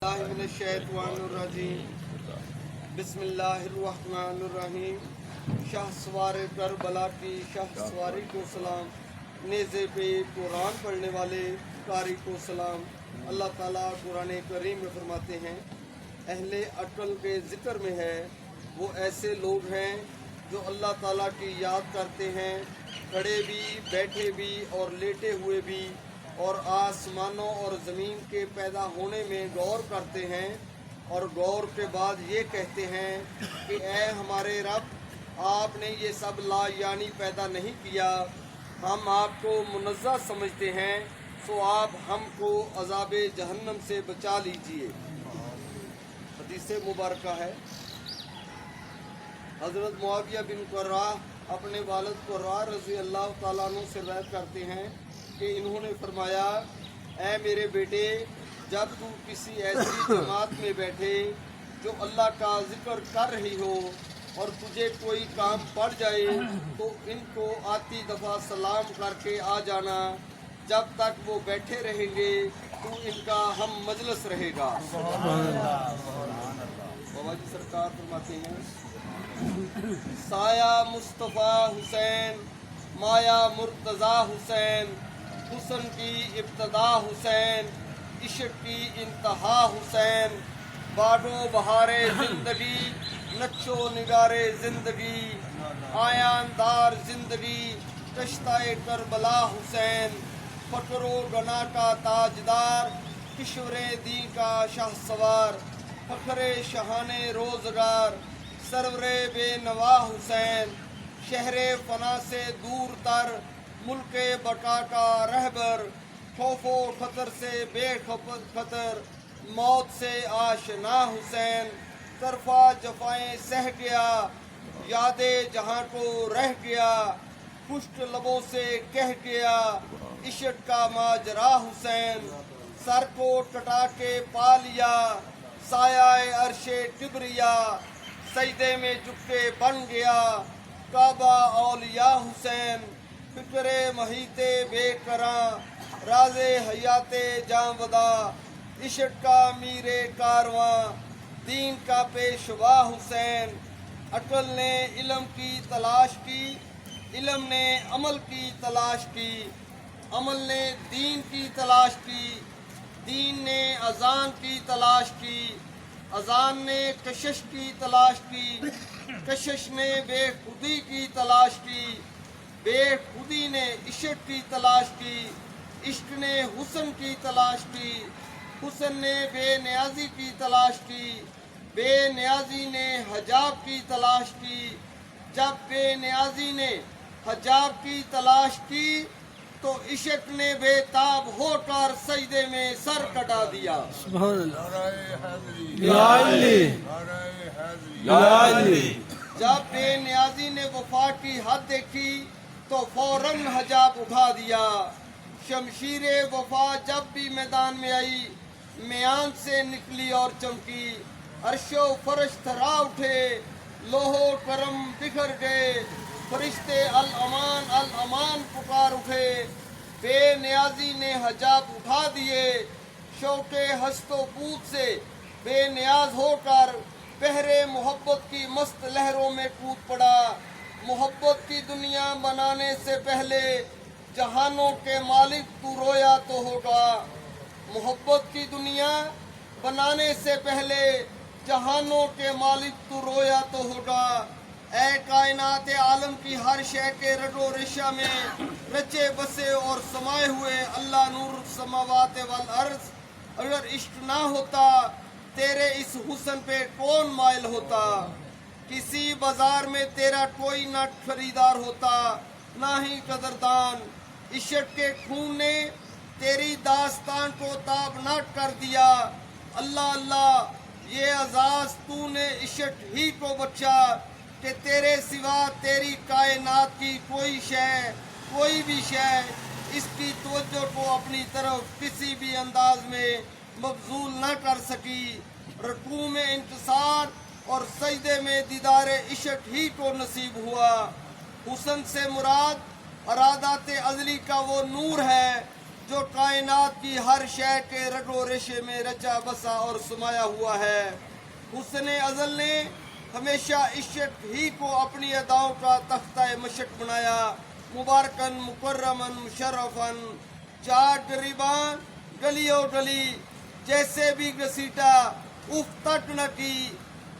बिल्लाहि मिनश्शैतानिर्रजीम बिस्मिल्लाहिर्रहमानिर्रहीम। शाह सवार करबला की शाह सवारी को सलाम। नेज़े पे कुरान पढ़ने वाले कारी को सलाम। अल्लाह ताला कुरान करीम में फरमाते हैं, अहले अक्ल के ज़िक्र में है वो ऐसे लोग हैं जो अल्लाह ताला की याद करते हैं, खड़े भी, बैठे भी और लेटे हुए भी, और आसमानों और ज़मीन के पैदा होने में गौर करते हैं, और गौर के बाद ये कहते हैं कि ऐ हमारे रब, आपने ये सब ला यानी पैदा नहीं किया, हम आपको मुनज़्ज़ह समझते हैं, सो आप हमको अज़ाब जहन्नम से बचा लीजिए। हदीस मुबारक है, हज़रत मुआविया बिन कुर्रा अपने वालिद कुर्रा रज़ी अल्लाह ताला अन्हु से रवायत करते हैं कि इन्होंने फरमाया, ऐ मेरे बेटे, जब तू किसी ऐसी जमात में बैठे जो अल्लाह का जिक्र कर रही हो और तुझे कोई काम पड़ जाए तो इनको आती दफ़ा सलाम करके आ जाना, जब तक वो बैठे रहेंगे तो इनका हम मजलिस रहेगा। बाबा जी सरकार फरमाते हैं, साया मुस्तफ़ा हुसैन, माया मुर्तज़ा हुसैन, हुस्न की इब्तदा हुसैन, इश्क की इंतहा हुसैन, बाडो बहारे ज़िंदगी, नक्शो निगारे ज़िंदगी, आयांदार ज़िंदगी, कश्ताए करबला हुसैन, फ़क्रो गना का ताजदार, किशोरे दी का शाहसवार, फ़ख्रे शहाने रोज़गार, सरवरे बेनवा हुसैन, शहरे फना से दूर तर, मुल्के बका का रहबर, खौफो खतर से बेखतर, मौत से आशना हुसैन, तरफा जफाएं सह गया, यादे जहाँ को रह गया, खुश्क लबों से कह गया, इश्क का माजरा हुसैन, सर को कटा के पा लिया, सायाए अरशे किबरिया, सजदे में झुके बन गया, काबा औलिया हुसैन, फिक्रे महीते बेकरां, राज़े हयाते जांवदा, इश्क का मीरे कारवां, दीन का पेशवा हुसैन। अक्ल ने इल्म की तलाश की, इल्म ने अमल की तलाश की, अमल ने दीन की तलाश की, दीन ने अजान की तलाश की, अजान ने कशिश की तलाश की, कशिश ने बेखुदी की तलाश की, बेखुदी ने इश्क की तलाश की, इश्क ने हुस्न की तलाश की, हुस्न ने बेनियाजी की तलाश की, बेनियाजी ने हजाब की तलाश की, जब बेनियाजी ने हजाब की तलाश की तो इश्क ने बेताब होकर सजदे में सर कटा दिया। जब बेनियाजी ने वफा की हद देखी तो फौरन हजाब उठा दिया। शमशीरे वफा जब भी मैदान में आई, मियान से निकली और चमकी, अर्शो फर्श थरा उठे, लोहो करम बिखर गए, फरिश्ते अल अमान पुकार उठे, बेनियाजी ने हजाब उठा दिए, शौके हस्तो पूत से बेनियाज होकर बहरे मोहब्बत की मस्त लहरों में कूद पड़ा। मोहब्बत की दुनिया बनाने से पहले जहानों के मालिक तू रोया तो होगा। मोहब्बत की दुनिया बनाने से पहले जहानों के मालिक तू रोया तो होगा। ऐ कायनात आलम की हर शय के रगो रेशा में रचे बसे और समाये हुए अल्लाह नूर समावात वल अर्ज़, अगर इश्क ना होता तेरे इस हुस्न पे कौन माइल होता। किसी बाजार में तेरा कोई ना खरीदार होता, ना ही कदरदान। इश्क के खून ने तेरी दास्तान को ताबनाक कर दिया। अल्लाह अल्लाह ये अजाज तूने इश्क ही को बख्शा कि तेरे सिवा तेरी कायनात की कोई शय, कोई भी शय इसकी तवज्जो को अपनी तरफ किसी भी अंदाज में मबजूल न कर सकी। रकू में इंतसार और सजदे में दीदार इश्क ही को नसीब हुआ। हुस्न से मुराद अरादात अज़ली का वो नूर है जो कायनात की हर शय के रगो रेशे में रचा बसा और समाया हुआ है। हुस्न अज़ल ने हमेशा इश्क ही को अपनी अदाओं का तख्ता मशक बनाया। मुबारकन मुकर्रमन मुशर्रफन, चार गरीबान गलियों गली जैसे भी घसीटा उफ तक न की।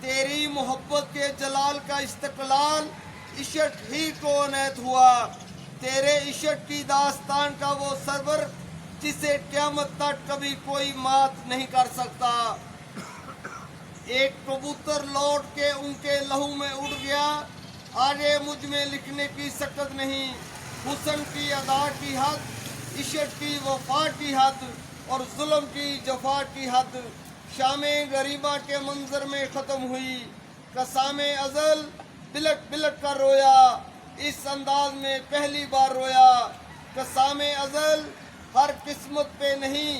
तेरी मोहब्बत के जलाल का इस्तक़लाल इश्क ही को अनैत हुआ। तेरे इश्क की दास्तान का वो सरवर जिसे क़यामत तक कभी कोई मात नहीं कर सकता। एक कबूतर लौट के उनके लहू में उड़ गया, आगे मुझ में लिखने की सकत नहीं। हुस्न की अदा की हद, इश्क की वफा की हद और जुल्म की जफा की हद शामे गरीबा के मंजर में ख़त्म हुई। कसामे अज़ल बिलक बिलक कर रोया, इस अंदाज में पहली बार रोया। कसामे अज़ल हर किस्मत पे नहीं,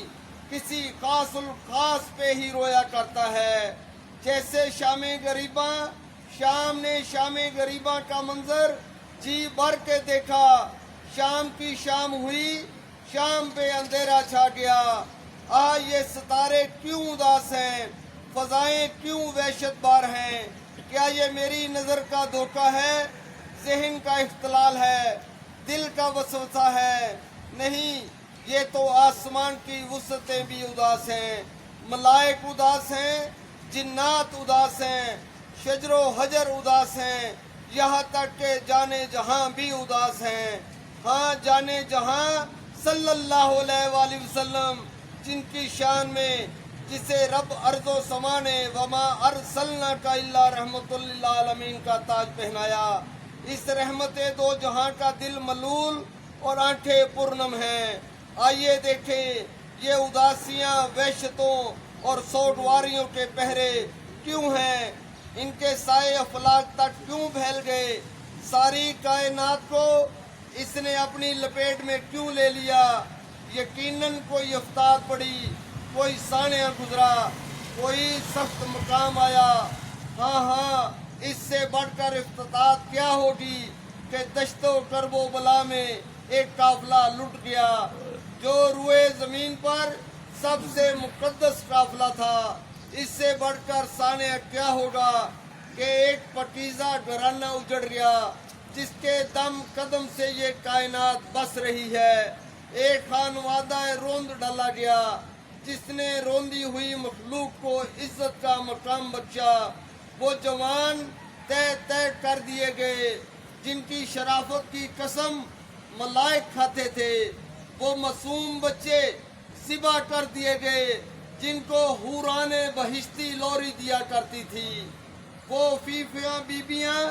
किसी खासुल खास पे ही रोया करता है। जैसे शामे गरीबा, शाम ने शामे गरीबा का मंजर जी भर के देखा। शाम की शाम हुई, शाम पे अंधेरा छा गया। ये सितारे क्यों उदास हैं, फजाएं क्यों वहशतबार हैं। क्या ये मेरी नज़र का धोखा है, ज़हन का इख्तलाल है, दिल का वसवसा है? नहीं, ये तो आसमान की वुसअतें भी उदास हैं। मलाइक उदास हैं, जिन्नात उदास हैं, शजरो हजर उदास हैं, यहाँ तक के जाने जहाँ भी उदास हैं। हाँ, जाने जहाँ सल्लल्लाहु अलैहि वसल्लम, जिनकी शान में जिसे रब अर्ज़ो समा ने वमा अरसलना का इल्ला रहमतुल लिल आलमीन का ताज पहनाया। इस रहमत दो जहां का दिल मलूल और आंखें पूर्णम हैं। आइए देखें ये उदासियां वहशतों और सौटवारियों के पहरे क्यों हैं, इनके साए अफलाक तक क्यों फैल गए। सारी कायनात को इसने अपनी लपेट में क्यों ले लिया। यकीनन कोई अफ्तार पड़ी, कोई सानिया गुजरा, कोई सख्त मकाम आया। हाँ हाँ, इससे बढ़कर इफ्तिताह क्या होगी कि दश्तो करबो बला में एक काफिला लुट गया, जो रुए जमीन पर सबसे मुकद्दस काफिला था। इससे बढ़कर सानिया क्या होगा कि एक पकीज़ा घराना उजड़ गया, जिसके दम कदम से ये कायनात बस रही है। एक खानवादा रोंद डाला गया, जिसने रोंदी हुई मखलूक को इज्जत का मकाम बख्शा। वो जवान तय तय कर दिए गए, जिनकी शराफत की कसम मलाइक खाते थे। वो मासूम बच्चे सिबा कर दिए गए, जिनको हूराने बहिश्ती लोरी दिया करती थी। वो फीफियाँ बीबियाँ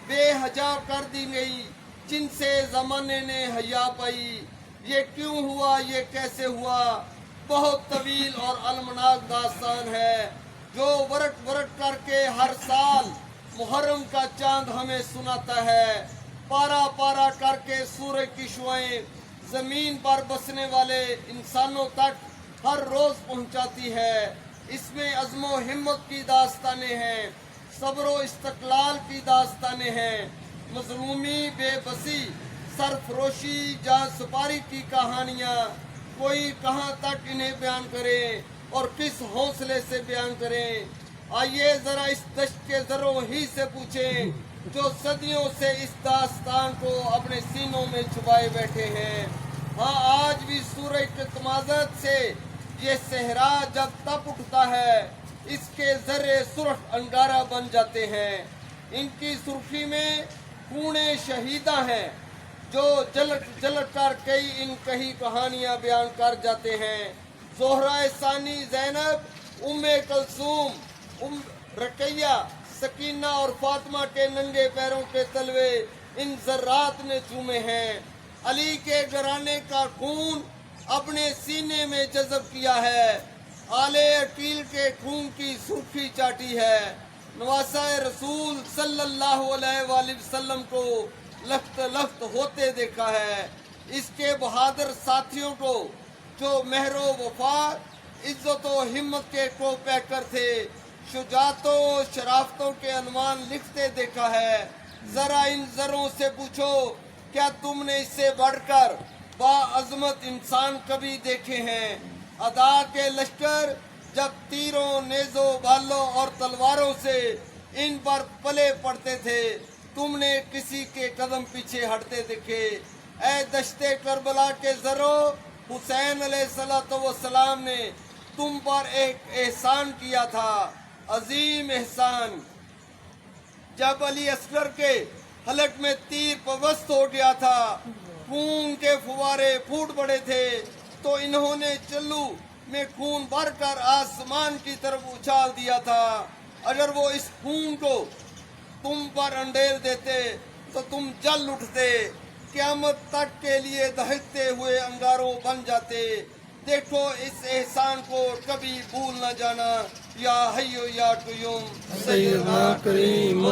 बेहजाब कर दी गई, जिनसे ज़माने ने हया पाई। ये क्यों हुआ, ये कैसे हुआ, बहुत तवील और अलमनाक दास्तान है, जो वरक वरक करके हर साल मुहर्रम का चांद हमें सुनाता है। पारा पारा करके सूरज की शुआएं ज़मीन पर बसने वाले इंसानों तक हर रोज़ पहुंचाती है। इसमें अज़्मो हिम्मत की दास्तानें हैं, सब्र इस्तक़लाल की दास्तानें हैं, मज़लूमी बेबसी सरफरोशी जान सुपारी की कहानियाँ। कोई कहाँ तक इन्हें बयान करे और किस हौसले से बयान करें। आइए ज़रा इस दश्त के ज़रों ही से पूछें, जो सदियों से इस दास्तान को अपने सीनों में छुपाए बैठे हैं। हाँ, आज भी सूरज के तमाज़त से ये सहरा जब तप उठता है, इसके ज़र्रे सुर्ख अंगारा बन जाते हैं। इनकी सुर्खी में खूने शहीदा हैं, जो जलक जलक कर कई इन कही कहानियाँ बयान कर जाते हैं। ज़ोहरा सानी, ज़ैनब, उम्मे कलसूम, रकैया, सकीना और फातिमा के नंगे पैरों के तलवे इन ज़र्रात ने चूमे हैं। अली के घराने का खून अपने सीने में जज़ब किया है। आले अकील के खून की सुर्खी चाटी है। नवासा रसूल सल्लल्लाहु अलैहि वसल्लम को लख्त लख्त होते देखा है। इसके बहादुर साथियों को, जो महरो वफा इज्जतो हिम्मत के को पैकर थे, शुजातों शराफतों के अनवान लिखते देखा है। जरा इन जरों से पूछो, क्या तुमने इससे बढ़कर बाअज़मत इंसान कभी देखे हैं। अदा के लश्कर जब तीरों, नेज़ों, भालों और तलवारों से इन पर पले पड़ते थे, तुमने किसी के कदम पीछे हटते देखे। ऐ दश्ते करबला के ज़रो, हुसैन अलैहिस्सलाम ने तुम पर एक एहसान किया था, अजीम एहसान। जब अली असगर के हलक में तीर पवस्त हो गया था, खून के फुवारे फूट पड़े थे, तो इन्होंने चल्लू में खून भरकर आसमान की तरफ उछाल दिया था। अगर वो इस खून को तुम पर अंडेल देते तो तुम जल उठते, क़यामत तक के लिए दहकते हुए अंगारों बन जाते। देखो इस एहसान को कभी भूल न जाना। या हय्यो या क़य्यूम सैयदना करीम